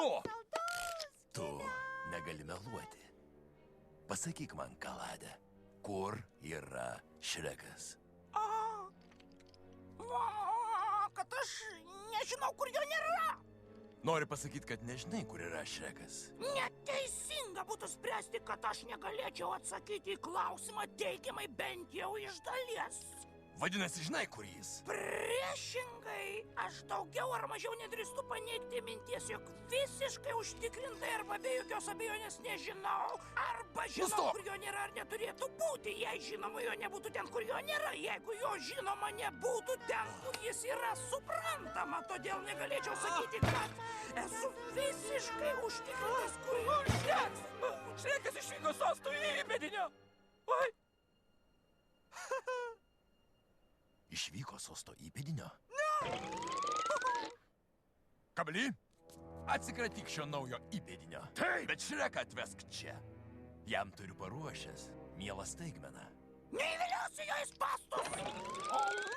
tu? Tu negali meluoti. Pasakyk man, Kalade, kur yra Šrekas? Kad aš nežinau, kur jo nėra. Nori pasakyti, kad nežinai, kur yra Šrekas? Neteisinga būtų spręsti, kad aš negalėčiau atsakyti į klausimą teigiamai bent jau iš dalies. Vadinasi, žinai, kur jis? Priešingai, aš daugiau ar mažiau nedrįstu paneigti minties, jog visiškai užtikrintai arba be jokios abejonės nežinau, arba žinau, Nustok! kur jo nėra ar neturėtų būti. Jei žinoma, jo nebūtų ten, kur jo nėra. Jeigu jo žinoma nebūtų ten, kur jis yra, suprantama. Todėl negalėčiau sakyti, kad esu visiškai užtikrintas, kur jo nėra. Šrekas išvyko sostų į įpėdinio. Oi. Išvyko sosto įpėdinio? Kably? Atsikratyk šio naujo įpėdinio. Taip. Bet Šreką atvesk čia. Jam turiu paruošęs mielą staigmeną. Neįviliausiu jo į spąstus.